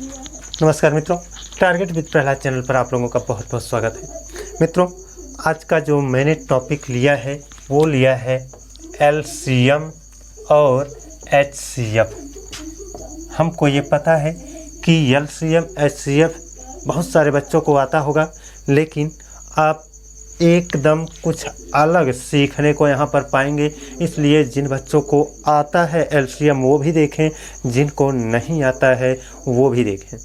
नमस्कार मित्रों, target with Prahlad channel पर आप लोगों का बहुत बहुत स्वागत है। मित्रों, आज का जो मैंने टॉपिक लिया है वो लिया है एलसीएम और एचसीएफ। हमको ये पता है कि एलसीएम एचसीएफ बहुत सारे बच्चों को आता होगा, लेकिन आप एकदम कुछ अलग सीखने को यहाँ पर पाएंगे। इसलिए जिन बच्चों को आता है एलसीएम वो भी देखें, जिनको नहीं आता है वो भी देखें।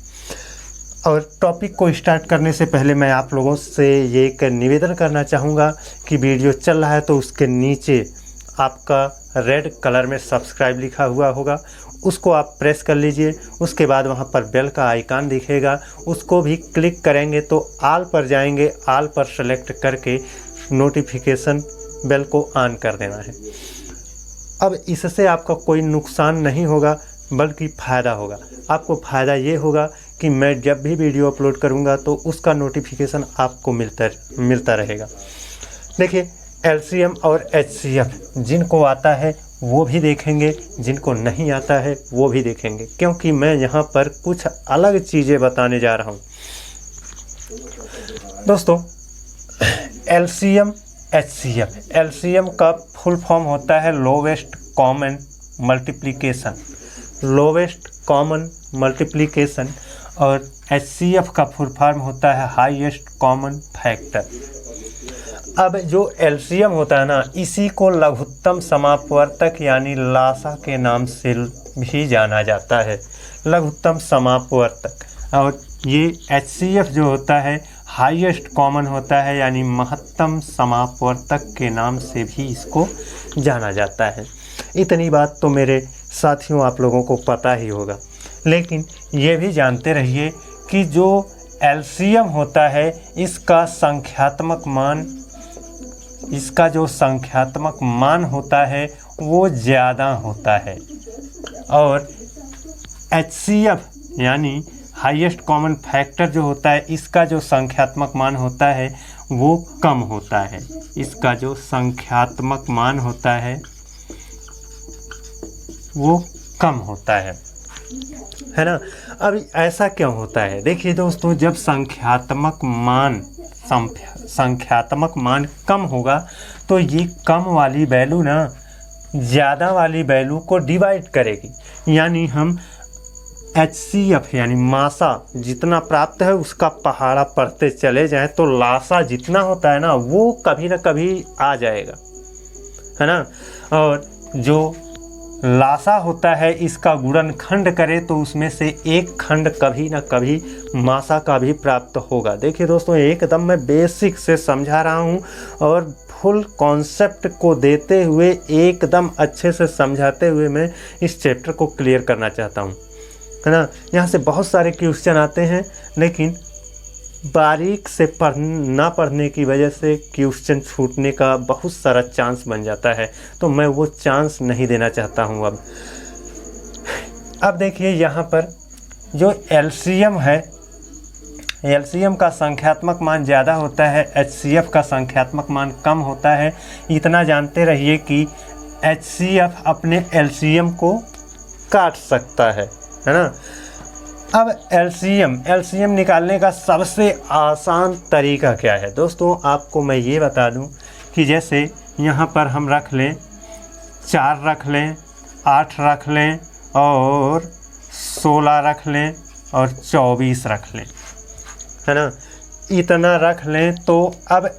और टॉपिक को स्टार्ट करने से पहले मैं आप लोगों से ये एक निवेदन करना चाहूँगा कि वीडियो चल रहा है तो उसके नीचे आपका रेड कलर में सब्सक्राइब लिखा हुआ होगा, उसको आप प्रेस कर लीजिए। उसके बाद वहाँ पर बेल का आइकन दिखेगा, उसको भी क्लिक करेंगे तो ऑल पर जाएंगे। ऑल पर सेलेक्ट करके नोटिफिकेशन बेल को ऑन कर देना है। अब इससे आपका कोई नुकसान नहीं होगा बल्कि फ़ायदा होगा। आपको फ़ायदा ये होगा कि मैं जब भी वीडियो अपलोड करूँगा तो उसका नोटिफिकेशन आपको मिलता रहेगा। देखिए, एलसीएम और एचसीएफ जिनको आता है वो भी देखेंगे, जिनको नहीं आता है वो भी देखेंगे, क्योंकि मैं यहाँ पर कुछ अलग चीज़ें बताने जा रहा हूँ। दोस्तों, एलसीएम एचसीएफ, एलसीएम का फुल फॉर्म होता है lowest common multiplication, lowest common multiplication, और एचसीएफ का फुल फॉर्म होता है हाईएस्ट कॉमन फैक्टर। अब जो एलसीएम होता है ना, इसी को लघुत्तम समापवर्तक यानी लासा के नाम से भी जाना जाता है, लघुत्तम समापवर्तक। और ये एचसीएफ जो होता है हाईएस्ट कॉमन होता है, यानी महत्तम समापवर्तक के नाम से भी इसको जाना जाता है। इतनी बात तो मेरे साथियों आप लोगों को पता ही होगा, लेकिन ये भी जानते रहिए कि जो एलसीएम होता है इसका जो संख्यात्मक मान होता है वो ज़्यादा होता है, और एचसीएफ यानी हाईएस्ट कॉमन फैक्टर जो होता है इसका जो संख्यात्मक मान होता है वो कम होता है। इसका जो संख्यात्मक मान होता है वो कम होता है ना। अब ऐसा क्यों होता है? देखिए दोस्तों, जब संख्यात्मक मान कम होगा तो ये कम वाली वैल्यू ना ज़्यादा वाली वैल्यू को डिवाइड करेगी। यानी हम एचसीएफ यानी मासा जितना प्राप्त है उसका पहाड़ा पढ़ते चले जाएं तो लासा जितना होता है ना वो कभी ना कभी आ जाएगा, है ना। और जो लासा होता है इसका गुणनखंड करें तो उसमें से एक खंड कभी ना कभी मासा का भी प्राप्त होगा। देखिए दोस्तों, एकदम मैं बेसिक से समझा रहा हूँ और फुल कॉन्सेप्ट को देते हुए एकदम अच्छे से समझाते हुए मैं इस चैप्टर को क्लियर करना चाहता हूँ, है ना। यहाँ से बहुत सारे क्वेश्चन आते हैं, लेकिन बारीक से ना पढ़ने की वजह से क्वेश्चन छूटने का बहुत सारा चांस बन जाता है, तो मैं वो चांस नहीं देना चाहता हूँ। अब देखिए, यहाँ पर जो एलसीएम है, एलसीएम का संख्यात्मक मान ज़्यादा होता है, एचसीएफ का संख्यात्मक मान कम होता है। इतना जानते रहिए कि एचसीएफ अपने एलसीएम को काट सकता है ना। अब एलसीएम निकालने का सबसे आसान तरीका क्या है? दोस्तों, आपको मैं ये बता दूं कि जैसे यहाँ पर हम रख लें 4 रख लें, 8 रख लें और 16 रख लें और 24 रख लें, है ना। इतना रख लें तो अब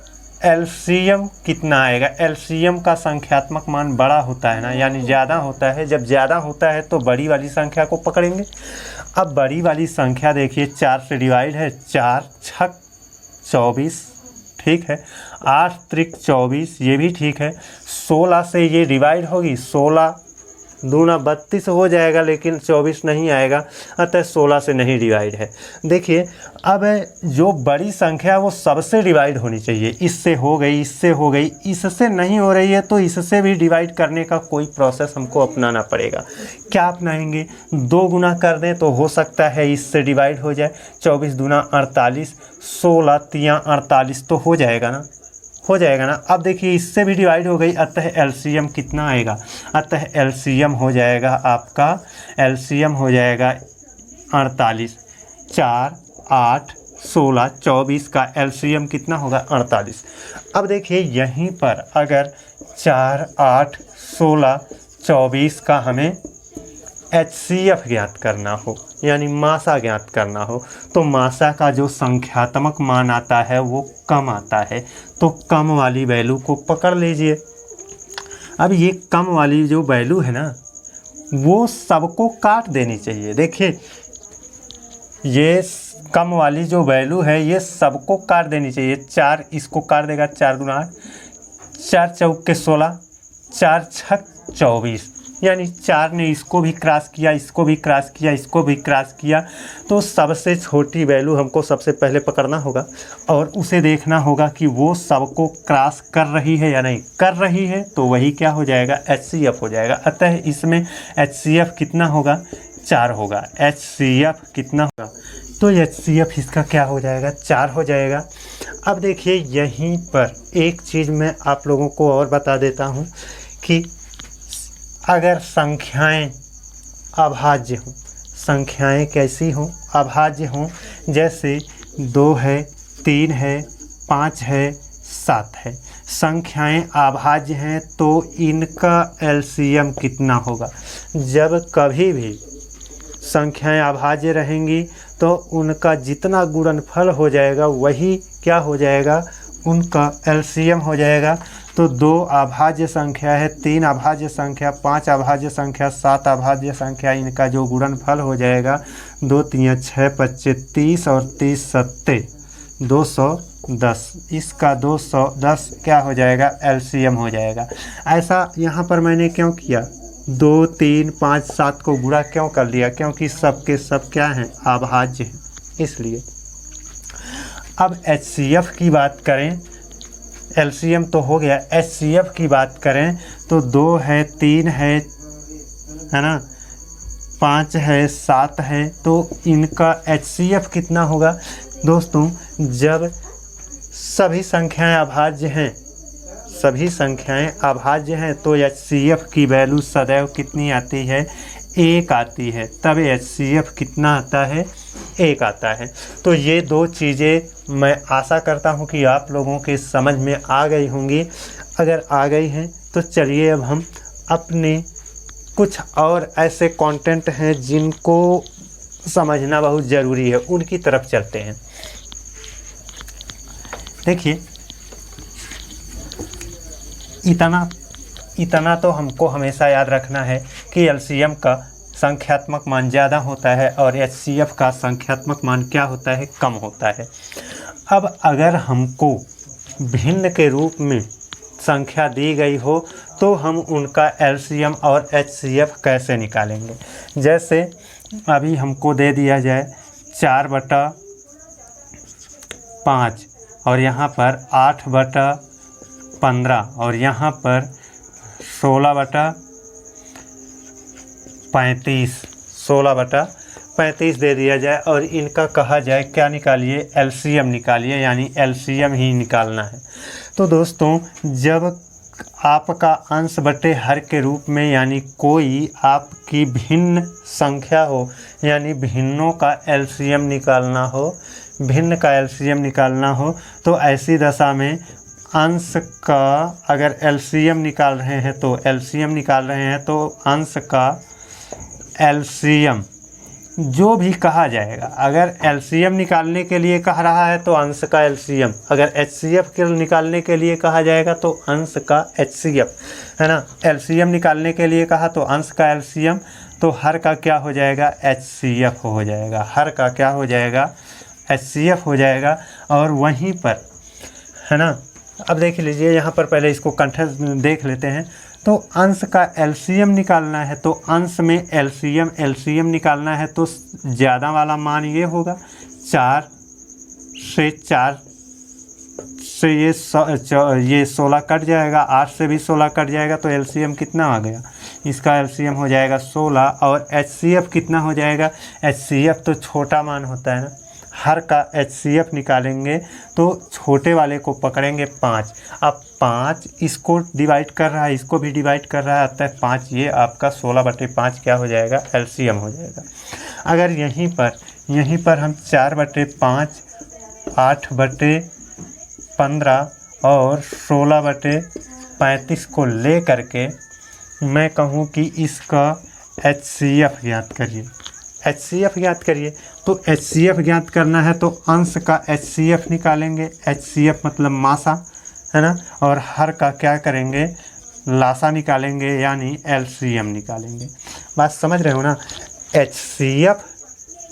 एलसीएम कितना आएगा? एलसीएम का संख्यात्मक मान बड़ा होता है ना, यानी ज़्यादा होता है। जब ज़्यादा होता है तो बड़ी वाली संख्या को पकड़ेंगे। अब बड़ी वाली संख्या देखिए 4 से डिवाइड है, 4 छक 24, ठीक है। 8 त्रिक 24, ये भी ठीक है। 16 से ये डिवाइड होगी, 16 दूना 32 हो जाएगा, लेकिन 24 नहीं आएगा, अतः 16 से नहीं डिवाइड है। देखिए, अब जो बड़ी संख्या वो सबसे डिवाइड होनी चाहिए। इससे हो गई, इससे हो गई, इससे नहीं हो रही है तो इससे भी डिवाइड करने का कोई प्रोसेस हमको अपनाना पड़ेगा। क्या अपनाएंगे? 2 गुना कर दें तो हो सकता है इससे डिवाइड हो जाए। 24 दूना 48, 16 तियाँ 48 तो हो जाएगा ना, हो जाएगा ना। अब देखिए, इससे भी डिवाइड हो गई, अतः एलसीएम कितना आएगा? अतः एलसीएम हो जाएगा आपका, एलसीएम हो जाएगा 48। 4, 8, 16, 24 का एलसीएम कितना होगा 48। अब देखिए यहीं पर अगर 4, 8, 16, 24 का हमें HCF ज्ञात करना हो यानी मासा ज्ञात करना हो तो मासा का जो संख्यात्मक मान आता है वो कम आता है, तो कम वाली वैल्यू को पकड़ लीजिए। अब ये कम वाली जो वैल्यू है ना वो सबको काट देनी चाहिए। देखिए ये कम वाली जो वैल्यू है ये सबको काट देनी चाहिए। 4 इसको काट देगा, 4 दूना 8, 4 चौके 16, 4 छक 24, यानी 4 ने इसको भी क्रॉस किया, इसको भी क्रॉस किया, इसको भी क्रॉस किया। तो सबसे छोटी वैल्यू हमको सबसे पहले पकड़ना होगा और उसे देखना होगा कि वो सबको क्रॉस कर रही है या नहीं कर रही है, तो वही क्या हो जाएगा HCF हो जाएगा। अतः इसमें HCF कितना होगा 4 होगा। HCF कितना होगा तो HCF इसका क्या हो जाएगा 4 हो जाएगा। अब देखिए यहीं पर एक चीज़ मैं आप लोगों को और बता देता हूँ कि अगर संख्याएं अभाज्य हों, संख्याएं कैसी हों अभाज्य हों, जैसे 2 है, 3 है, 5 है, 7 है, संख्याएं अभाज्य हैं तो इनका एलसीएम कितना होगा। जब कभी भी संख्याएं अभाज्य रहेंगी तो उनका जितना गुणनफल हो जाएगा वही क्या हो जाएगा उनका एलसीएम हो जाएगा। तो 2 अभाज्य संख्या है, 3 अभाज्य संख्या, 5 अभाज्य संख्या, 7 अभाज्य संख्या, इनका जो गुणनफल हो जाएगा 2 3 6 25 30 और 30 7 210, इसका 210 क्या हो जाएगा एलसीएम हो जाएगा। ऐसा यहाँ पर मैंने क्यों किया 2 3 5 7 को गुणा क्यों कर लिया, क्योंकि सब के सब क्या हैं अभाज्य हैं इसलिए। अब HCF की बात करें, एलसीएम तो हो गया, HCF की बात करें तो 2 है, 3 है ना, 5 है, 7 है, तो इनका HCF कितना होगा दोस्तों। जब सभी संख्याएं अभाज्य हैं, सभी संख्याएं अभाज्य हैं तो HCF की वैल्यू सदैव कितनी आती है 1 आती है। तब HCF कितना आता है 1 आता है। तो ये 2 चीज़ें मैं आशा करता हूँ कि आप लोगों के समझ में आ गई होंगी। अगर आ गई हैं तो चलिए अब हम अपने कुछ और ऐसे कंटेंट हैं जिनको समझना बहुत ज़रूरी है उनकी तरफ चलते हैं। देखिए इतना तो हमको हमेशा याद रखना है कि एलसीएम का संख्यात्मक मान ज़्यादा होता है और HCF का संख्यात्मक मान क्या होता है कम होता है। अब अगर हमको भिन्न के रूप में संख्या दी गई हो तो हम उनका एलसीएम और HCF कैसे निकालेंगे। जैसे अभी हमको दे दिया जाए 4/5 और यहाँ पर 8/15 और यहाँ पर 16/35 दे दिया जाए और इनका कहा जाए क्या निकालिए एलसीएम निकालिए, यानी एलसीएम ही निकालना है। तो दोस्तों जब आपका अंश बटे हर के रूप में यानी कोई आपकी भिन्न संख्या हो यानी भिन्नों का एलसीएम निकालना हो, भिन्न का एलसीएम निकालना हो तो ऐसी दशा में अंश का अगर एलसीएम निकाल रहे हैं तो एलसीएम निकाल रहे हैं तो अंश का एलसीएम जो भी कहा जाएगा, अगर एलसीएम निकालने के लिए कह रहा है तो अंश का एलसीएम, अगर HCF के निकालने के लिए कहा जाएगा तो अंश का HCF है ना। एलसीएम निकालने के लिए कहा तो अंश का एलसीएम, तो हर का क्या हो जाएगा HCF हो जाएगा, हर का क्या हो जाएगा HCF हो जाएगा। और वहीं पर है ना, अब देख लीजिए यहाँ पर पहले इसको कंठस्थ देख लेते हैं। तो अंश का एलसीएम निकालना है तो अंश में एलसीएम निकालना है तो ज़्यादा वाला मान ये होगा 4 से ये 16 कट जाएगा, 8 से भी 16 कट जाएगा तो एलसीएम कितना आ गया, इसका एलसीएम हो जाएगा 16। और HCF कितना हो जाएगा, HCF तो छोटा मान होता है ना, हर का HCF निकालेंगे तो छोटे वाले को पकड़ेंगे 5। अब 5 इसको डिवाइड कर रहा है, इसको भी डिवाइड कर रहा है, अतः 5, ये आपका 16/5 क्या हो जाएगा, एलसीएम हो जाएगा। अगर यहीं पर हम 4/5, 8/15 और 16/35 को ले करके मैं कहूँ कि इसका HCF ज्ञात करिए, HCF ज्ञात करिए। तो HCF ज्ञात करना है तो अंश का HCF निकालेंगे, HCF मतलब मासा है ना, और हर का क्या करेंगे, लासा निकालेंगे, यानी LCM निकालेंगे। बात समझ रहे हो ना।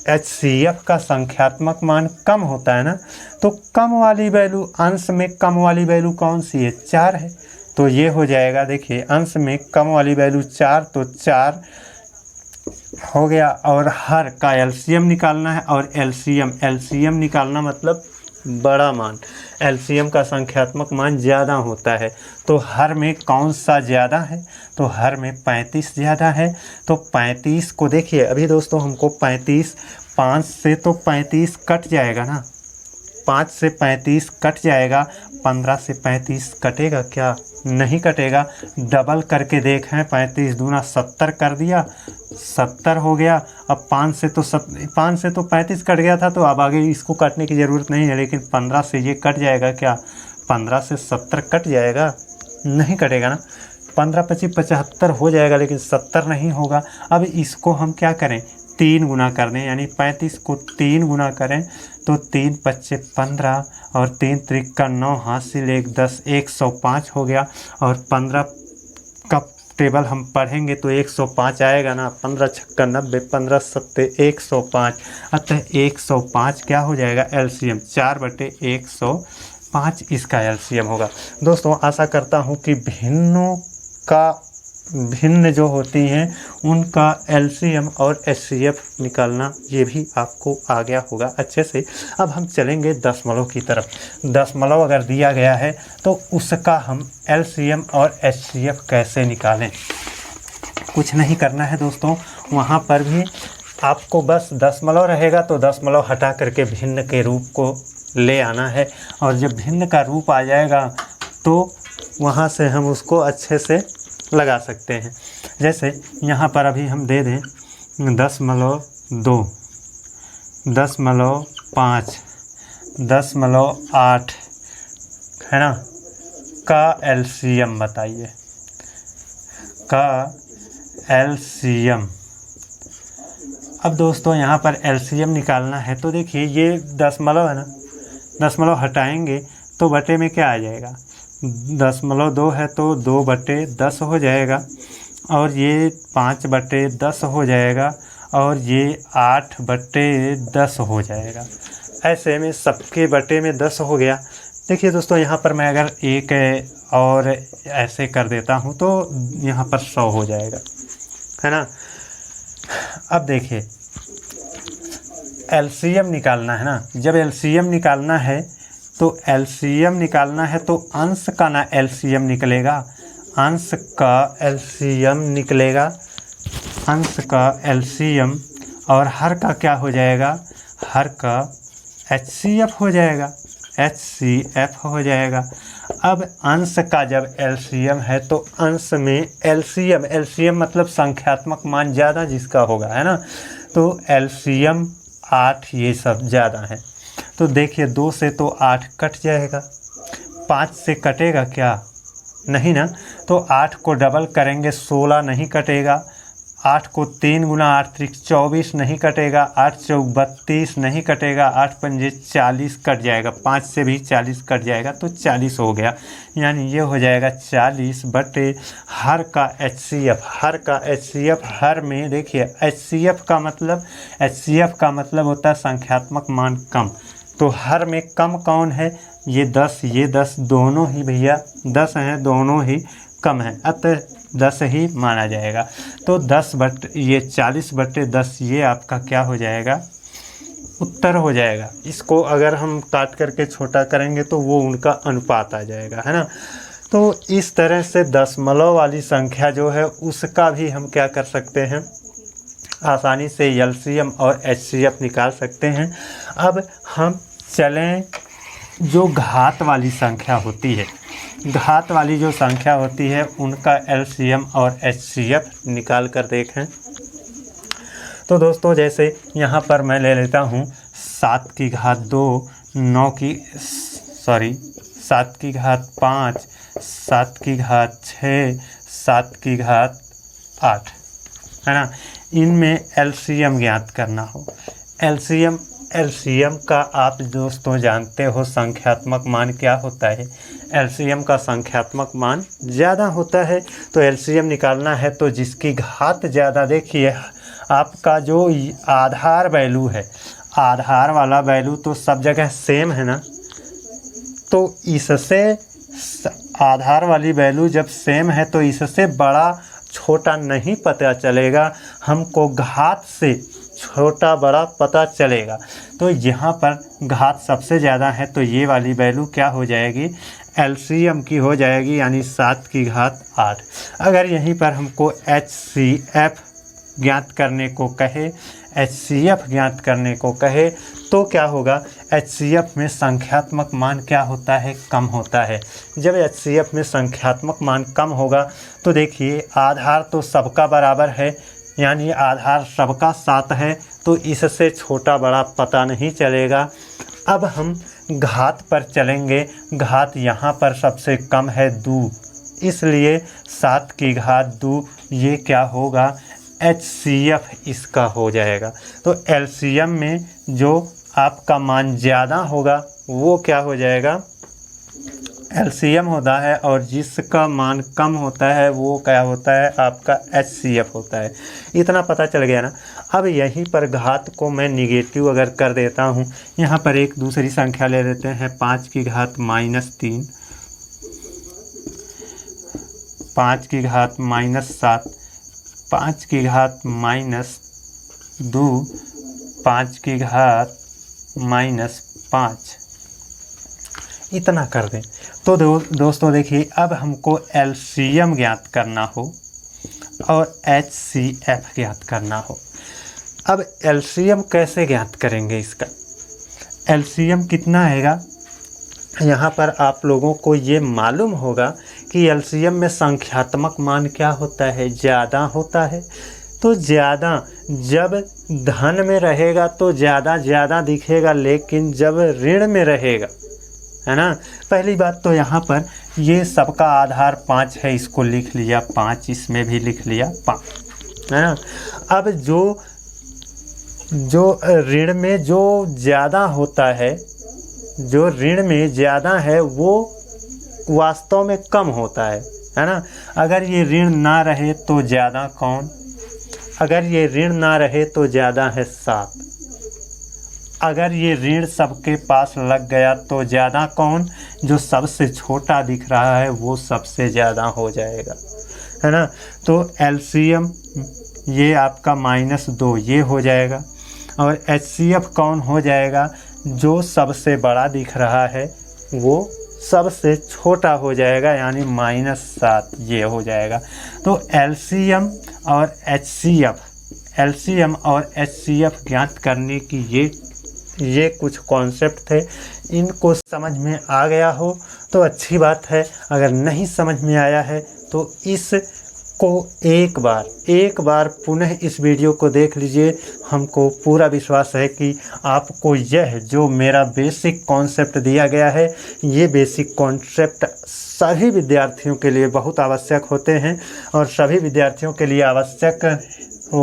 HCF का संख्यात्मक मान कम होता है ना, तो कम वाली वैल्यू, अंश में कम वाली वैल्यू कौन सी है, 4 है, तो ये हो जाएगा। देखिए अंश में कम वाली वैल्यू 4, तो 4 हो गया। और हर का एलसीएम निकालना है, और एलसीएम निकालना मतलब बड़ा मान, एलसीएम का संख्यात्मक मान ज़्यादा होता है। तो हर में कौन सा ज़्यादा है, तो हर में 35 ज़्यादा है। तो 35 को देखिए, अभी दोस्तों हमको 35, 5 से तो 35 कट जाएगा ना, 5 से 35 कट जाएगा, 15 से 35 कटेगा क्या, नहीं कटेगा। डबल करके देखें, 35 दूना 70 कर दिया, 70 हो गया। अब 5 से तो 35 कट गया था, तो अब आगे इसको काटने की ज़रूरत नहीं है, लेकिन 15 से ये कट जाएगा क्या, 15 से 70 कट जाएगा, नहीं कटेगा ना। 15 25 75 हो जाएगा, लेकिन 70 नहीं होगा। अब इसको हम क्या करें, 3 गुना कर दें, यानी 35 को 3 गुना करें तो 3 5 15 और 3 त्रिक 9, हाथ से 1 10, 105 हो गया। और 15 का टेबल हम पढ़ेंगे तो 105 आएगा ना, 15 छक्का 90, 15 सत्ते 105, अतः 105 क्या हो जाएगा, एलसीएम 4/105 इसका एलसीएम होगा। दोस्तों आशा करता हूँ कि भिन्न जो होती हैं उनका एलसीएम और एचसीएफ निकालना ये भी आपको आ गया होगा अच्छे से। अब हम चलेंगे दशमलव की तरफ। दशमलव अगर दिया गया है तो उसका हम एलसीएम और एचसीएफ कैसे निकालें। कुछ नहीं करना है दोस्तों, वहाँ पर भी आपको बस दशमलव रहेगा तो दशमलव हटा करके भिन्न के रूप को ले आना है, और जब भिन्न का रूप आ जाएगा तो वहाँ से हम उसको अच्छे से लगा सकते हैं। जैसे यहाँ पर अभी हम दे दें 0.2, 0.5, 0.8 है ना, का एलसीएम बताइए, का एलसीएम। अब दोस्तों यहाँ पर एलसीएम निकालना है तो देखिए ये दशमलव है ना, दशमलव हटाएंगे तो बटे में क्या आ जाएगा, 0.2 है तो 2/10 हो जाएगा, और ये 5/10 हो जाएगा, और ये 8/10 हो जाएगा। ऐसे में सबके बटे में 10 हो गया। देखिए दोस्तों यहाँ पर मैं अगर एक और ऐसे कर देता हूँ तो यहाँ पर 100 हो जाएगा, है ना। अब देखिए एलसीएम निकालना है ना, जब एलसीएम निकालना है तो एलसीएम निकालना है तो अंश का ना एलसीएम निकलेगा, अंश का एलसीएम निकलेगा, अंश का एलसीएम, और हर का क्या हो जाएगा, हर का एचसीएफ हो जाएगा, एचसीएफ हो जाएगा। अब अंश का जब एलसीएम है तो अंश में एलसीएम, एलसीएम मतलब संख्यात्मक मान ज़्यादा जिसका होगा, है ना, तो एलसीएम 8 ये सब ज़्यादा है। तो देखिए 2 से तो 8 कट जाएगा, 5 से कटेगा क्या, नहीं ना, तो 8 को डबल करेंगे 16 नहीं कटेगा, 8 को 3 गुना 8 त्रिक 24 नहीं कटेगा, 8 चौक 32 नहीं कटेगा, 8 पंजे 40 कट जाएगा, 5 से भी 40 कट जाएगा तो 40 हो गया। यानी ये हो जाएगा 40 बटे हर का एचसीएफ, हर का एचसीएफ। हर में देखिए एचसीएफ का मतलब होता है संख्यात्मक मान कम, तो हर में कम कौन है, ये 10 दोनों ही भैया 10 हैं, दोनों ही कम हैं, अतः 10 ही माना जाएगा। तो 40/10 ये आपका क्या हो जाएगा, उत्तर हो जाएगा। इसको अगर हम काट करके छोटा करेंगे तो वो उनका अनुपात आ जाएगा, है ना। तो इस तरह से दशमलव वाली संख्या जो है उसका भी हम क्या कर सकते हैं, आसानी से एलसीएम और एचसीएफ निकाल सकते हैं। अब हम चलें जो घात वाली संख्या होती है, घात वाली जो संख्या होती है उनका एलसीएम और एचसीएफ निकाल कर देखें। तो दोस्तों जैसे यहाँ पर मैं ले लेता हूँ 7 की घात 2, 7 की घात 5, 7 की घात 6, 7 की घात 8, है ना। इनमें एलसीएम ज्ञात करना हो। एलसीएम का आप दोस्तों जानते हो संख्यात्मक मान क्या होता है। एलसीएम का संख्यात्मक मान ज़्यादा होता है, तो एलसीएम निकालना है तो जिसकी घात ज़्यादा, देखिए आपका जो आधार वैल्यू है, आधार वाला वैल्यू तो सब जगह सेम है ना, तो इससे आधार वाली वैल्यू जब सेम है तो इससे बड़ा छोटा नहीं पता चलेगा, हमको घात से छोटा बड़ा पता चलेगा। तो यहाँ पर घात सबसे ज़्यादा है तो ये वाली वैल्यू क्या हो जाएगी, एलसीएम की हो जाएगी, यानी 7 की घात 8। अगर यहीं पर हमको एचसीएफ ज्ञात करने को कहे, एचसीएफ ज्ञात करने को कहे तो क्या होगा, एचसीएफ में संख्यात्मक मान क्या होता है, कम होता है। जब एचसीएफ में संख्यात्मक मान कम होगा तो देखिए आधार तो सबका बराबर है, यानी आधार सबका 7 है, तो इससे छोटा बड़ा पता नहीं चलेगा। अब हम घात पर चलेंगे। घात यहाँ पर सबसे कम है 2, इसलिए 7 की घात 2 ये क्या होगा, एचसीएफ इसका हो जाएगा। तो एलसीएम में जो आपका मान ज़्यादा होगा वो क्या हो जाएगा, एलसीएम होता है, और जिसका मान कम होता है वो क्या होता है, आपका एचसीएफ होता है। इतना पता चल गया ना। अब यहीं पर घात को मैं निगेटिव अगर कर देता हूँ, यहाँ पर एक दूसरी संख्या ले लेते हैं, 5 की घात -3, 5 की घात -7, 5 की घात -2, 5 की घात -5, इतना कर दें। तो दोस्तों देखिए अब हमको एलसीएम ज्ञात करना हो और एचसीएफ ज्ञात करना हो। अब एलसीएम कैसे ज्ञात करेंगे, इसका एलसीएम कितना आएगा, यहाँ पर आप लोगों को ये मालूम होगा कि एलसीएम में संख्यात्मक मान क्या होता है, ज़्यादा होता है। तो ज़्यादा जब धन में रहेगा तो ज़्यादा दिखेगा, लेकिन जब ऋण में रहेगा, है ना। पहली बात तो यहाँ पर ये सबका आधार 5 है, इसको लिख लिया 5, इसमें भी लिख लिया 5, है ना। अब जो ऋण में जो ज़्यादा होता है, जो ऋण में ज़्यादा है वो वास्तव में कम होता है ना। अगर ये ऋण ना रहे तो ज़्यादा कौन, अगर ये ऋण ना रहे तो ज़्यादा है 7, अगर ये ऋण सबके पास लग गया तो ज़्यादा कौन, जो सबसे छोटा दिख रहा है वो सबसे ज़्यादा हो जाएगा, है ना। तो एलसीएम ये आपका -2 ये हो जाएगा, और एचसीएफ कौन हो जाएगा, जो सबसे बड़ा दिख रहा है वो सबसे छोटा हो जाएगा, यानी -7 ये हो जाएगा। तो एलसीएम और एचसीएफ ज्ञात करने की ये कुछ कॉन्सेप्ट थे। इनको समझ में आ गया हो तो अच्छी बात है, अगर नहीं समझ में आया है तो इसको एक बार पुनः इस वीडियो को देख लीजिए। हमको पूरा विश्वास है कि आपको यह जो मेरा बेसिक कॉन्सेप्ट दिया गया है, ये बेसिक कॉन्सेप्ट सभी विद्यार्थियों के लिए बहुत आवश्यक होते हैं, और सभी विद्यार्थियों के लिए आवश्यक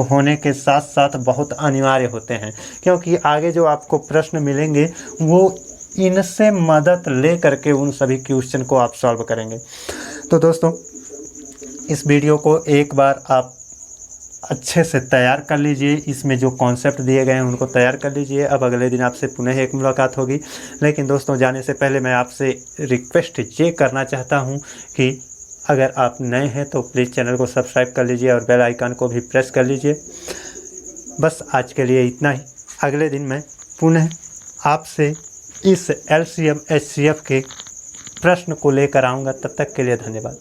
होने के साथ साथ बहुत अनिवार्य होते हैं, क्योंकि आगे जो आपको प्रश्न मिलेंगे वो इनसे मदद ले करके उन सभी क्वेश्चन को आप सॉल्व करेंगे। तो दोस्तों इस वीडियो को एक बार आप अच्छे से तैयार कर लीजिए, इसमें जो कॉन्सेप्ट दिए गए हैं उनको तैयार कर लीजिए। अब अगले दिन आपसे पुनः एक मुलाकात होगी, लेकिन दोस्तों जाने से पहले मैं आपसे रिक्वेस्ट ये करना चाहता हूँ कि अगर आप नए हैं तो प्लीज़ चैनल को सब्सक्राइब कर लीजिए और बेल आइकन को भी प्रेस कर लीजिए। बस आज के लिए इतना ही। अगले दिन मैं पुनः आपसे इस एलसीएम एचसीएफ के प्रश्न को लेकर आऊँगा। तब तक के लिए धन्यवाद।